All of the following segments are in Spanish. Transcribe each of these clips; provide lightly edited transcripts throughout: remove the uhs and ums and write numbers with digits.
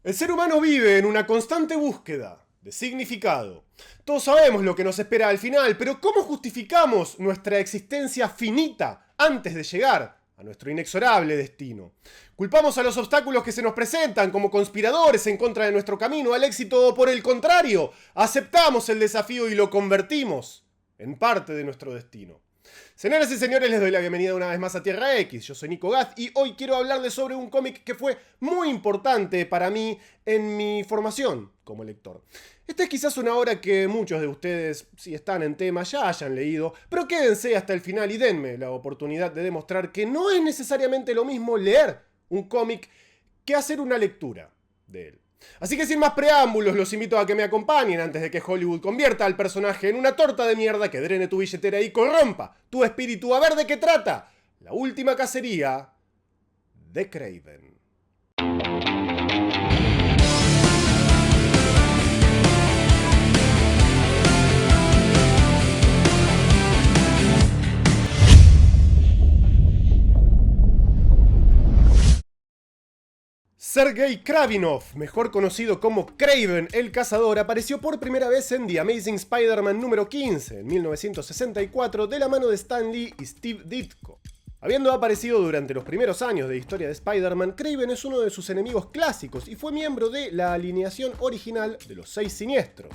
El ser humano vive en una constante búsqueda de significado. Todos sabemos lo que nos espera al final, pero ¿cómo justificamos nuestra existencia finita antes de llegar a nuestro inexorable destino? ¿Culpamos a los obstáculos que se nos presentan como conspiradores en contra de nuestro camino al éxito o por el contrario, aceptamos el desafío y lo convertimos en parte de nuestro destino? Señoras y señores, les doy la bienvenida una vez más a Tierra X. Yo soy Nico Gaz y hoy quiero hablarles sobre un cómic que fue muy importante para mí en mi formación como lector. Esta es quizás una obra que muchos de ustedes, si están en tema, ya hayan leído, pero quédense hasta el final y denme la oportunidad de demostrar que no es necesariamente lo mismo leer un cómic que hacer una lectura de él. Así que sin más preámbulos, los invito a que me acompañen antes de que Hollywood convierta al personaje en una torta de mierda que drene tu billetera y corrompa tu espíritu. A ver de qué trata la última cacería de Kraven. Sergei Kravinov, mejor conocido como Kraven el Cazador, apareció por primera vez en The Amazing Spider-Man número 15 en 1964 de la mano de Stan Lee y Steve Ditko. Habiendo aparecido durante los primeros años de historia de Spider-Man, Kraven es uno de sus enemigos clásicos y fue miembro de la alineación original de los Seis Siniestros.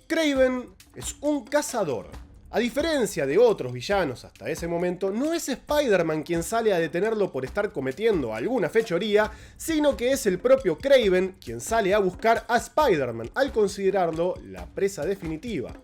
Kraven es un cazador. A diferencia de otros villanos hasta ese momento, no es Spider-Man quien sale a detenerlo por estar cometiendo alguna fechoría, sino que es el propio Kraven quien sale a buscar a Spider-Man al considerarlo la presa definitiva.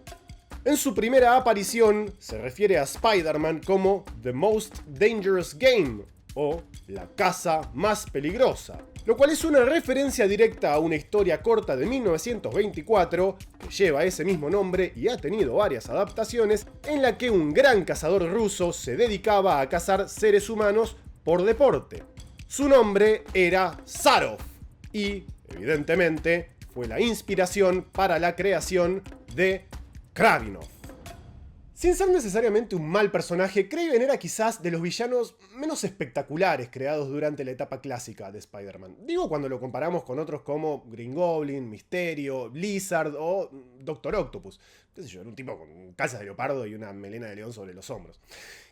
En su primera aparición se refiere a Spider-Man como The Most Dangerous Game o la caza más peligrosa, lo cual es una referencia directa a una historia corta de 1924 que lleva ese mismo nombre y ha tenido varias adaptaciones, en la que un gran cazador ruso se dedicaba a cazar seres humanos por deporte. Su nombre era Zarov y, evidentemente, fue la inspiración para la creación de Kravinov. Sin ser necesariamente un mal personaje, Kraven era quizás de los villanos menos espectaculares creados durante la etapa clásica de Spider-Man. Digo cuando lo comparamos con otros como Green Goblin, Mysterio, Lizard o Doctor Octopus. Qué sé yo, era un tipo con calzas de leopardo y una melena de león sobre los hombros.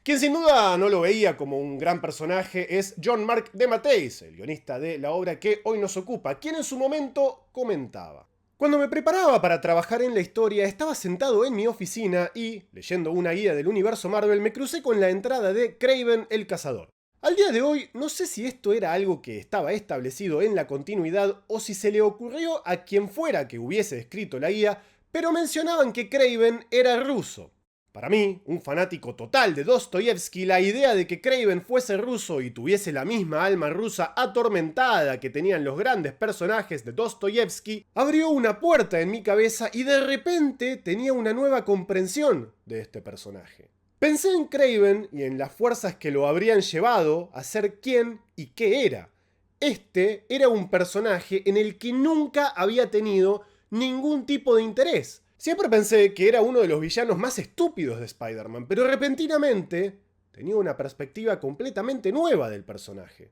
Quien sin duda no lo veía como un gran personaje es John Mark DeMatteis, el guionista de la obra que hoy nos ocupa, quien en su momento comentaba: cuando me preparaba para trabajar en la historia, estaba sentado en mi oficina y, leyendo una guía del universo Marvel, me crucé con la entrada de Kraven el Cazador. Al día de hoy, no sé si esto era algo que estaba establecido en la continuidad o si se le ocurrió a quien fuera que hubiese escrito la guía, pero mencionaban que Kraven era ruso. Para mí, un fanático total de Dostoyevsky, la idea de que Kraven fuese ruso y tuviese la misma alma rusa atormentada que tenían los grandes personajes de Dostoyevsky, abrió una puerta en mi cabeza y de repente tenía una nueva comprensión de este personaje. Pensé en Kraven y en las fuerzas que lo habrían llevado a ser quién y qué era. Este era un personaje en el que nunca había tenido ningún tipo de interés. Siempre pensé que era uno de los villanos más estúpidos de Spider-Man, pero repentinamente tenía una perspectiva completamente nueva del personaje.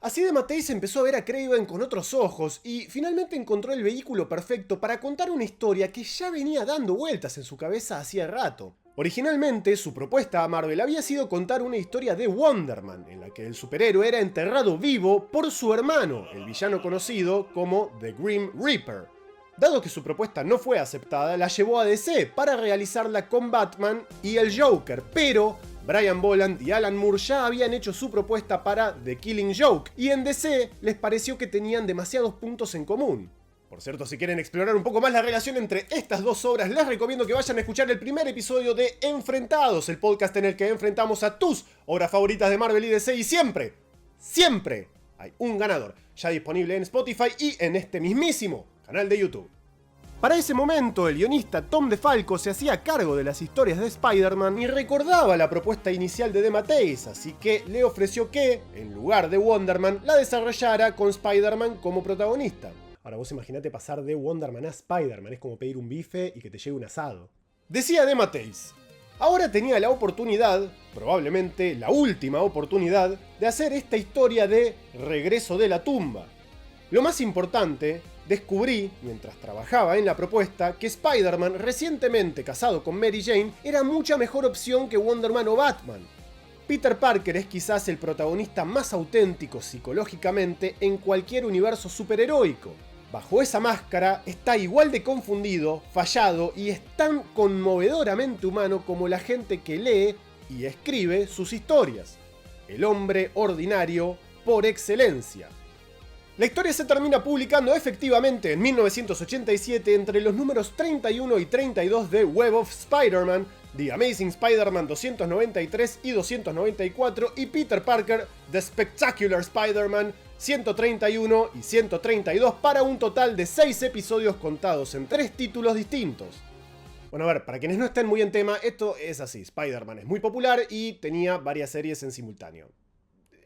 Así DeMatteis empezó a ver a Kraven con otros ojos y finalmente encontró el vehículo perfecto para contar una historia que ya venía dando vueltas en su cabeza hacía rato. Originalmente, su propuesta a Marvel había sido contar una historia de Wonder Man, en la que el superhéroe era enterrado vivo por su hermano, el villano conocido como The Grim Reaper. Dado que su propuesta no fue aceptada, la llevó a DC para realizarla con Batman y el Joker, pero Brian Bolland y Alan Moore ya habían hecho su propuesta para The Killing Joke, y en DC les pareció que tenían demasiados puntos en común. Por cierto, si quieren explorar un poco más la relación entre estas dos obras, les recomiendo que vayan a escuchar el primer episodio de Enfrentados, el podcast en el que enfrentamos a tus obras favoritas de Marvel y DC, y siempre hay un ganador, ya disponible en Spotify y en este mismísimo canal de YouTube. Para ese momento, el guionista Tom DeFalco se hacía cargo de las historias de Spider-Man y recordaba la propuesta inicial de DeMatteis, así que le ofreció que, en lugar de Wonder Man, la desarrollara con Spider-Man como protagonista. Ahora vos imaginate pasar de Wonder Man a Spider-Man, es como pedir un bife y que te llegue un asado. Decía DeMatteis: ahora tenía la oportunidad, probablemente la última oportunidad, de hacer esta historia de regreso de la tumba. Lo más importante, descubrí, mientras trabajaba en la propuesta, que Spider-Man, recientemente casado con Mary Jane, era mucha mejor opción que Wonder Man o Batman. Peter Parker es quizás el protagonista más auténtico psicológicamente en cualquier universo superheroico. Bajo esa máscara está igual de confundido, fallado y es tan conmovedoramente humano como la gente que lee y escribe sus historias. El hombre ordinario por excelencia. La historia se termina publicando efectivamente en 1987 entre los números 31 y 32 de Web of Spider-Man, The Amazing Spider-Man 293 y 294 y Peter Parker, The Spectacular Spider-Man 131 y 132 para un total de 6 episodios contados en 3 títulos distintos. Bueno, a ver, para quienes no estén muy en tema, esto es así. Spider-Man es muy popular y tenía varias series en simultáneo.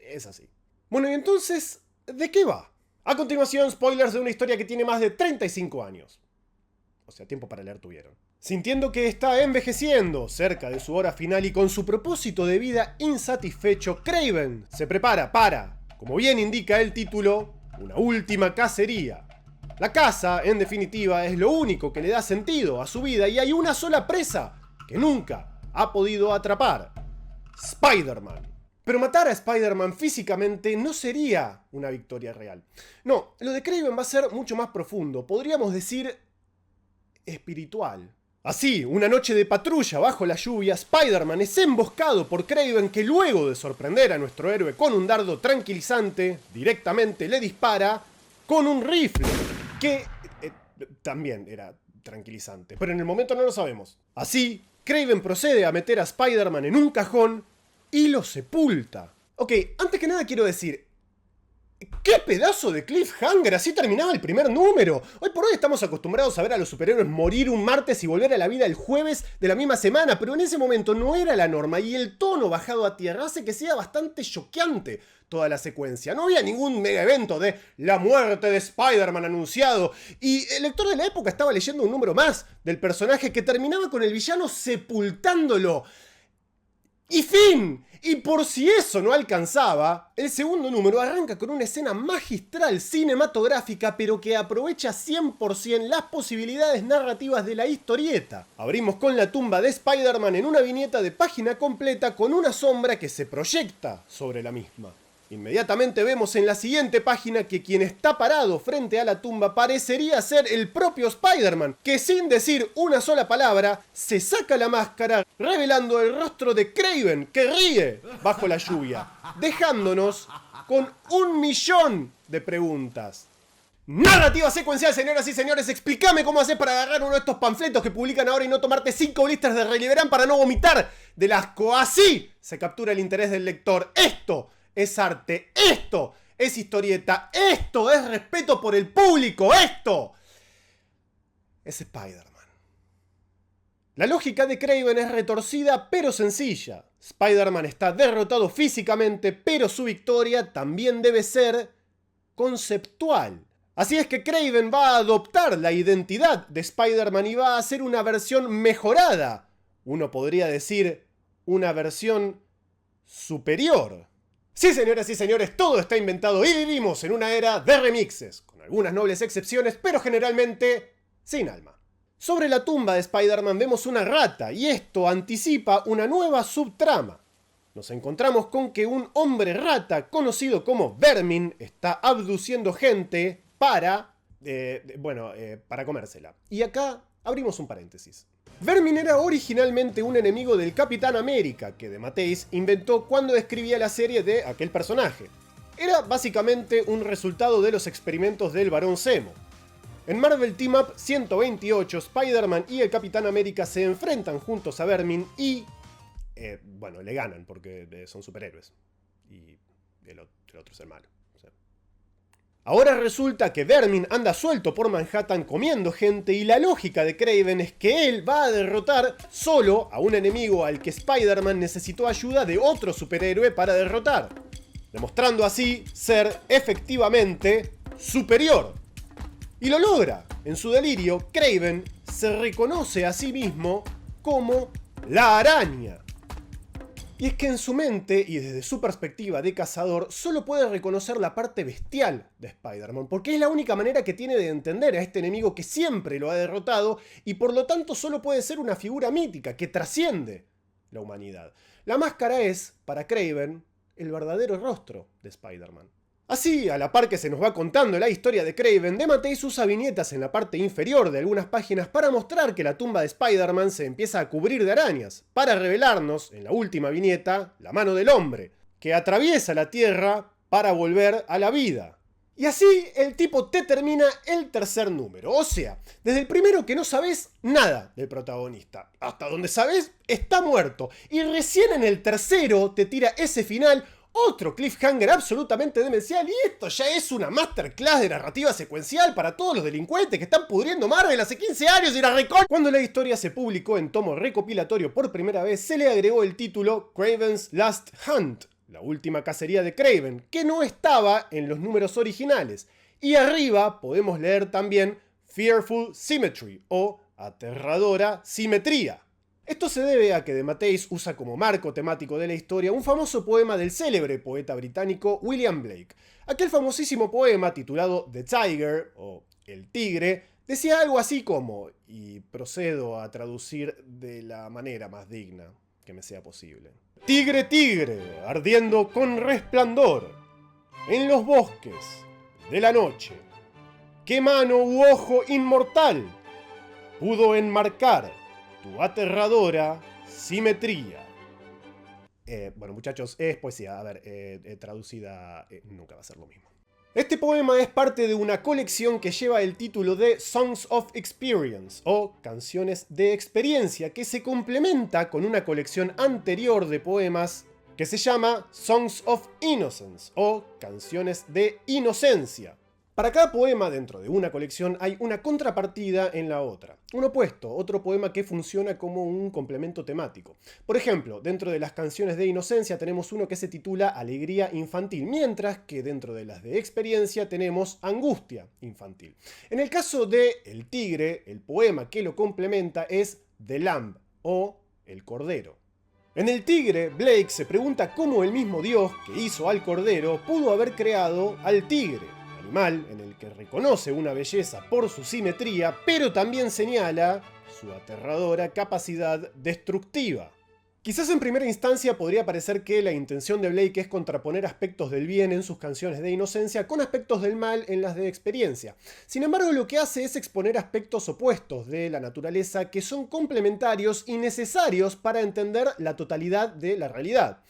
Es así. Bueno, y entonces, ¿de qué va? A continuación, spoilers de una historia que tiene más de 35 años. O sea, tiempo para leer tuvieron. Sintiendo que está envejeciendo, cerca de su hora final y con su propósito de vida insatisfecho, Kraven se prepara para, como bien indica el título, una última cacería. La caza, en definitiva, es lo único que le da sentido a su vida y hay una sola presa que nunca ha podido atrapar: Spider-Man. Pero matar a Spider-Man físicamente no sería una victoria real. No, lo de Kraven va a ser mucho más profundo, podríamos decir espiritual. Así, una noche de patrulla bajo la lluvia, Spider-Man es emboscado por Kraven, que luego de sorprender a nuestro héroe con un dardo tranquilizante, directamente le dispara con un rifle, que también era tranquilizante, pero en el momento no lo sabemos. Así, Kraven procede a meter a Spider-Man en un cajón y lo sepulta. Ok, antes que nada quiero decir, ¡qué pedazo de cliffhanger! Así terminaba el primer número. Hoy por hoy estamos acostumbrados a ver a los superhéroes morir un martes y volver a la vida el jueves de la misma semana, pero en ese momento no era la norma y el tono bajado a tierra hace que sea bastante choqueante toda la secuencia. No había ningún mega evento de la muerte de Spider-Man anunciado y el lector de la época estaba leyendo un número más del personaje que terminaba con el villano sepultándolo. ¡Y fin! Y por si eso no alcanzaba, el segundo número arranca con una escena magistral cinematográfica, pero que aprovecha 100% las posibilidades narrativas de la historieta. Abrimos con la tumba de Spider-Man en una viñeta de página completa con una sombra que se proyecta sobre la misma. Inmediatamente vemos en la siguiente página que quien está parado frente a la tumba parecería ser el propio Spider-Man, que sin decir una sola palabra, se saca la máscara, revelando el rostro de Kraven, que ríe bajo la lluvia, dejándonos con 1.000.000 de preguntas. Narrativa secuencial, señoras y señores, explícame cómo haces para agarrar uno de estos panfletos que publican ahora y no tomarte 5 blisters de Reliberán para no vomitar del asco. Así se captura el interés del lector. Esto es arte, esto es historieta, esto es respeto por el público, esto es Spider-Man. La lógica de Kraven es retorcida pero sencilla. Spider-Man está derrotado físicamente, pero su victoria también debe ser conceptual. Así es que Kraven va a adoptar la identidad de Spider-Man y va a hacer una versión mejorada. Uno podría decir una versión superior. Sí, señoras y señores, todo está inventado y vivimos en una era de remixes, con algunas nobles excepciones, pero generalmente sin alma. Sobre la tumba de Spider-Man vemos una rata y esto anticipa una nueva subtrama. Nos encontramos con que un hombre rata conocido como Vermin está abduciendo gente para comérsela. Y acá abrimos un paréntesis. Vermin era originalmente un enemigo del Capitán América, que DeMatteis inventó cuando escribía la serie de aquel personaje. Era básicamente un resultado de los experimentos del Barón Zemo. En Marvel Team Up 128, Spider-Man y el Capitán América se enfrentan juntos a Vermin y le ganan porque son superhéroes. Y el otro es el malo. Ahora resulta que Vermin anda suelto por Manhattan comiendo gente y la lógica de Kraven es que él va a derrotar solo a un enemigo al que Spider-Man necesitó ayuda de otro superhéroe para derrotar, demostrando así ser efectivamente superior. Y lo logra. En su delirio, Kraven se reconoce a sí mismo como la araña. Y es que en su mente, y desde su perspectiva de cazador, solo puede reconocer la parte bestial de Spider-Man, porque es la única manera que tiene de entender a este enemigo que siempre lo ha derrotado, y por lo tanto solo puede ser una figura mítica que trasciende la humanidad. La máscara es, para Kraven, el verdadero rostro de Spider-Man. Así, a la par que se nos va contando la historia de Kraven, DeMatteis usa viñetas en la parte inferior de algunas páginas para mostrar que la tumba de Spider-Man se empieza a cubrir de arañas, para revelarnos, en la última viñeta, la mano del hombre, que atraviesa la Tierra para volver a la vida. Y así el tipo te termina el tercer número, o sea, desde el primero que no sabes nada del protagonista, hasta donde sabes está muerto, y recién en el tercero te tira ese final. Otro cliffhanger absolutamente demencial, y esto ya es una masterclass de narrativa secuencial para todos los delincuentes que están pudriendo Marvel hace 15 años y la recon... Cuando la historia se publicó en tomo recopilatorio por primera vez, se le agregó el título Kraven's Last Hunt, la última cacería de Kraven, que no estaba en los números originales. Y arriba podemos leer también Fearful Symmetry, o aterradora simetría. Esto se debe a que DeMatteis usa como marco temático de la historia un famoso poema del célebre poeta británico William Blake. Aquel famosísimo poema titulado The Tiger, o El Tigre, decía algo así como, y procedo a traducir de la manera más digna que me sea posible. Tigre, tigre, ardiendo con resplandor, en los bosques de la noche, ¿qué mano u ojo inmortal pudo enmarcar tu aterradora simetría? Bueno, muchachos, es poesía. A ver, traducida nunca va a ser lo mismo. Este poema es parte de una colección que lleva el título de Songs of Experience, o Canciones de Experiencia, que se complementa con una colección anterior de poemas que se llama Songs of Innocence, o Canciones de Inocencia. Para cada poema dentro de una colección hay una contrapartida en la otra. Un opuesto, otro poema que funciona como un complemento temático. Por ejemplo, dentro de las canciones de Inocencia tenemos uno que se titula Alegría Infantil, mientras que dentro de las de Experiencia tenemos Angustia Infantil. En el caso de El Tigre, el poema que lo complementa es The Lamb, o El Cordero. En El Tigre, Blake se pregunta cómo el mismo Dios que hizo al Cordero pudo haber creado al tigre, animal en el que reconoce una belleza por su simetría, pero también señala su aterradora capacidad destructiva. Quizás en primera instancia podría parecer que la intención de Blake es contraponer aspectos del bien en sus canciones de Inocencia con aspectos del mal en las de Experiencia. Sin embargo, lo que hace es exponer aspectos opuestos de la naturaleza que son complementarios y necesarios para entender la totalidad de la realidad.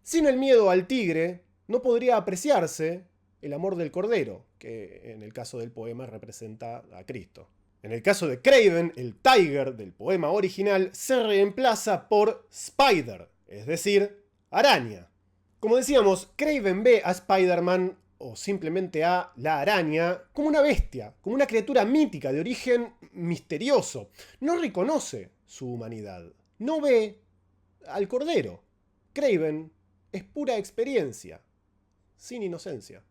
Sin el miedo al tigre, no podría apreciarse el amor del cordero, que en el caso del poema representa a Cristo. En el caso de Kraven, el Tiger del poema original se reemplaza por Spider, es decir, araña. Como decíamos, Kraven ve a Spider-Man, o simplemente a la araña, como una bestia, como una criatura mítica de origen misterioso. No reconoce su humanidad, no ve al cordero. Kraven es pura experiencia, sin inocencia.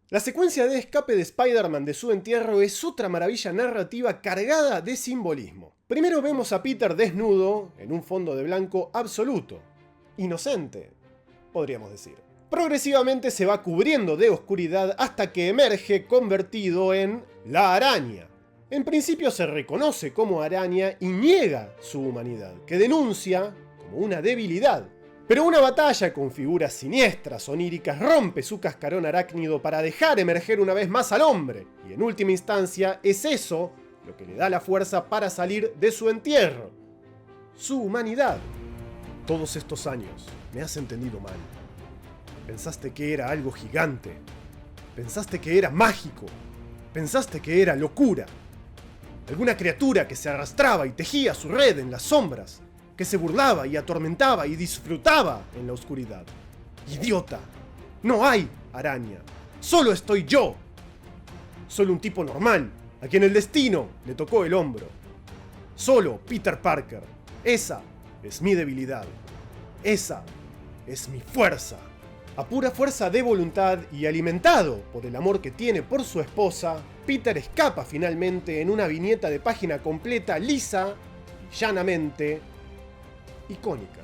La secuencia de escape de Spider-Man de su entierro es otra maravilla narrativa cargada de simbolismo. Primero vemos a Peter desnudo en un fondo de blanco absoluto. Inocente, podríamos decir. Progresivamente se va cubriendo de oscuridad hasta que emerge convertido en la araña. En principio se reconoce como araña y niega su humanidad, que denuncia como una debilidad. Pero una batalla con figuras siniestras, oníricas, rompe su cascarón arácnido para dejar emerger una vez más al hombre. Y en última instancia es eso lo que le da la fuerza para salir de su entierro. Su humanidad. Todos estos años me has entendido mal. Pensaste que era algo gigante. Pensaste que era mágico. Pensaste que era locura. Alguna criatura que se arrastraba y tejía su red en las sombras, que se burlaba y atormentaba y disfrutaba en la oscuridad. ¡Idiota! No hay araña. Solo estoy yo. Solo un tipo normal, a quien el destino le tocó el hombro. Solo Peter Parker. Esa es mi debilidad. Esa es mi fuerza. A pura fuerza de voluntad y alimentado por el amor que tiene por su esposa, Peter escapa finalmente en una viñeta de página completa, lisa y llanamente icónica.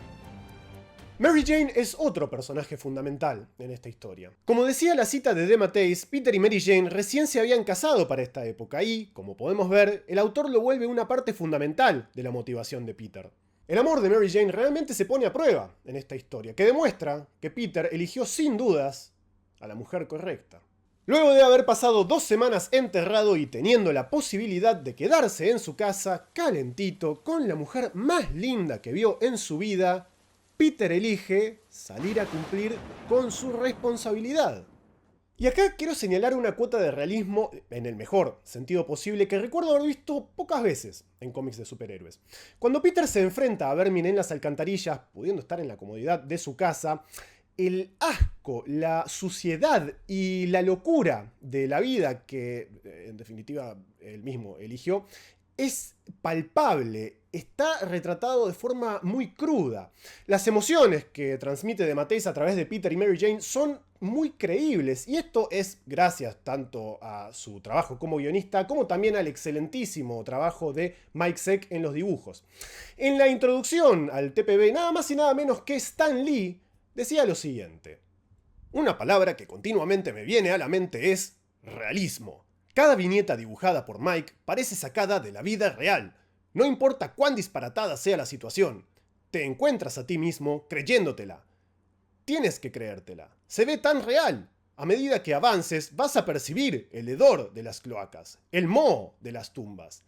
Mary Jane es otro personaje fundamental en esta historia. Como decía la cita de DeMatteis, Peter y Mary Jane recién se habían casado para esta época y, como podemos ver, el autor lo vuelve una parte fundamental de la motivación de Peter. El amor de Mary Jane realmente se pone a prueba en esta historia, que demuestra que Peter eligió sin dudas a la mujer correcta. Luego de haber pasado 2 semanas enterrado y teniendo la posibilidad de quedarse en su casa, calentito, con la mujer más linda que vio en su vida, Peter elige salir a cumplir con su responsabilidad. Y acá quiero señalar una cuota de realismo, en el mejor sentido posible, que recuerdo haber visto pocas veces en cómics de superhéroes. Cuando Peter se enfrenta a Vermin en las alcantarillas, pudiendo estar en la comodidad de su casa, el asco, la suciedad y la locura de la vida que, en definitiva, él mismo eligió, es palpable, está retratado de forma muy cruda. Las emociones que transmite DeMatteis a través de Peter y Mary Jane son muy creíbles, y esto es gracias tanto a su trabajo como guionista, como también al excelentísimo trabajo de Mike Zeck en los dibujos. En la introducción al TPB, nada más y nada menos que Stan Lee decía lo siguiente: una palabra que continuamente me viene a la mente es realismo. Cada viñeta dibujada por Mike parece sacada de la vida real. No importa cuán disparatada sea la situación, te encuentras a ti mismo creyéndotela. Tienes que creértela. Se ve tan real. A medida que avances, vas a percibir el hedor de las cloacas, el moho de las tumbas.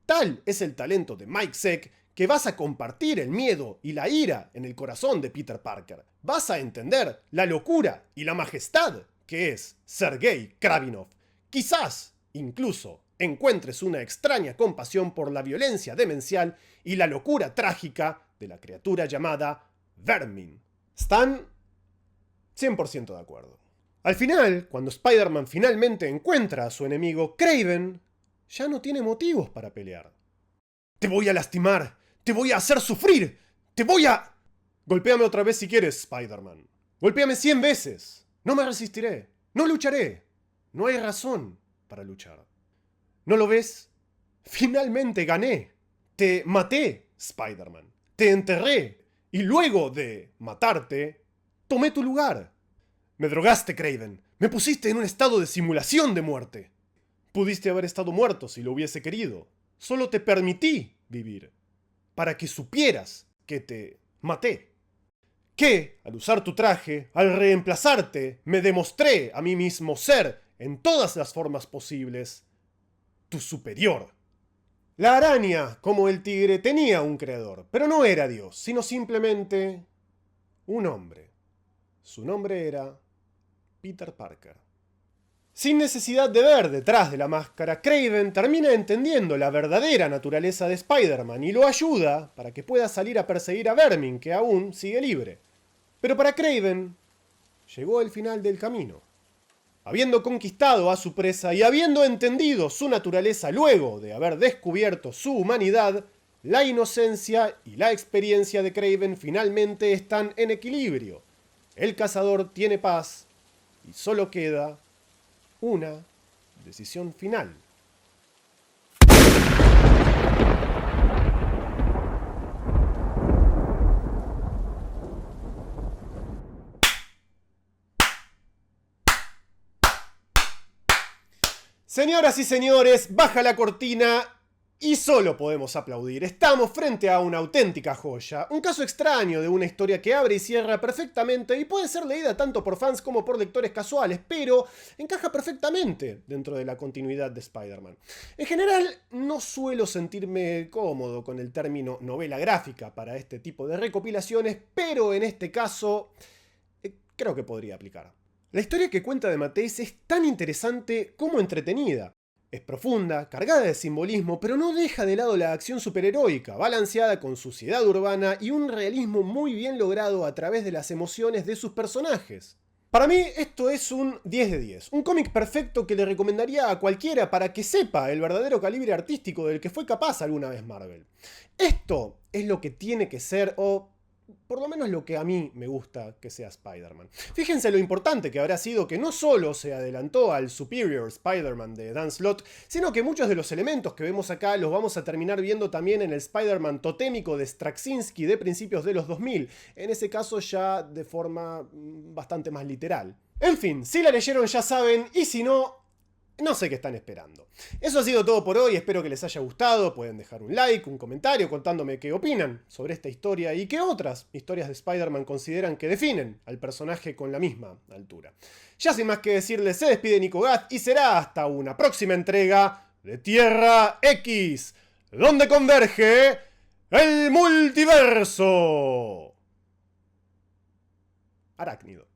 Tal es el talento de Mike Zeck que vas a compartir el miedo y la ira en el corazón de Peter Parker. Vas a entender la locura y la majestad que es Sergei Kravinov. Quizás, incluso, encuentres una extraña compasión por la violencia demencial y la locura trágica de la criatura llamada Vermin. Stan, 100% de acuerdo. Al final, cuando Spider-Man finalmente encuentra a su enemigo, Kraven ya no tiene motivos para pelear. Te voy a lastimar, te voy a hacer sufrir, te voy a... Golpéame otra vez si quieres, Spider-Man. Golpéame 100 veces. No me resistiré, no lucharé. No hay razón para luchar. ¿No lo ves? Finalmente gané. Te maté, Spider-Man. Te enterré. Y luego de matarte, tomé tu lugar. Me drogaste, Kraven. Me pusiste en un estado de simulación de muerte. Pudiste haber estado muerto si lo hubiese querido. Solo te permití vivir. Para que supieras que te maté. Que, al usar tu traje, al reemplazarte, me demostré a mí mismo ser, en todas las formas posibles, tu superior. La araña, como el tigre, tenía un creador, pero no era Dios, sino simplemente un hombre. Su nombre era Peter Parker. Sin necesidad de ver detrás de la máscara, Kraven termina entendiendo la verdadera naturaleza de Spider-Man y lo ayuda para que pueda salir a perseguir a Vermin, que aún sigue libre. Pero para Kraven, llegó el final del camino. Habiendo conquistado a su presa y habiendo entendido su naturaleza luego de haber descubierto su humanidad, la inocencia y la experiencia de Kraven finalmente están en equilibrio. El cazador tiene paz y solo queda una decisión final. Señoras y señores, baja la cortina y solo podemos aplaudir. Estamos frente a una auténtica joya, un caso extraño de una historia que abre y cierra perfectamente y puede ser leída tanto por fans como por lectores casuales, pero encaja perfectamente dentro de la continuidad de Spider-Man. En general, no suelo sentirme cómodo con el término novela gráfica para este tipo de recopilaciones, pero en este caso creo que podría aplicar. La historia que cuenta DeMatteis es tan interesante como entretenida. Es profunda, cargada de simbolismo, pero no deja de lado la acción superheroica, balanceada con suciedad urbana y un realismo muy bien logrado a través de las emociones de sus personajes. Para mí esto es un 10 de 10, un cómic perfecto que le recomendaría a cualquiera para que sepa el verdadero calibre artístico del que fue capaz alguna vez Marvel. Esto es lo que tiene que ser, o por lo menos lo que a mí me gusta que sea Spider-Man. Fíjense lo importante que habrá sido que no solo se adelantó al Superior Spider-Man de Dan Slott, sino que muchos de los elementos que vemos acá los vamos a terminar viendo también en el Spider-Man totémico de Straczynski de principios de los 2000, en ese caso ya de forma bastante más literal. En fin, si la leyeron ya saben, y si no, no sé qué están esperando. Eso ha sido todo por hoy, espero que les haya gustado. Pueden dejar un like, un comentario contándome qué opinan sobre esta historia y qué otras historias de Spider-Man consideran que definen al personaje con la misma altura. Ya sin más que decirles, se despide Nico Gat y será hasta una próxima entrega de Tierra X, donde converge el multiverso arácnido.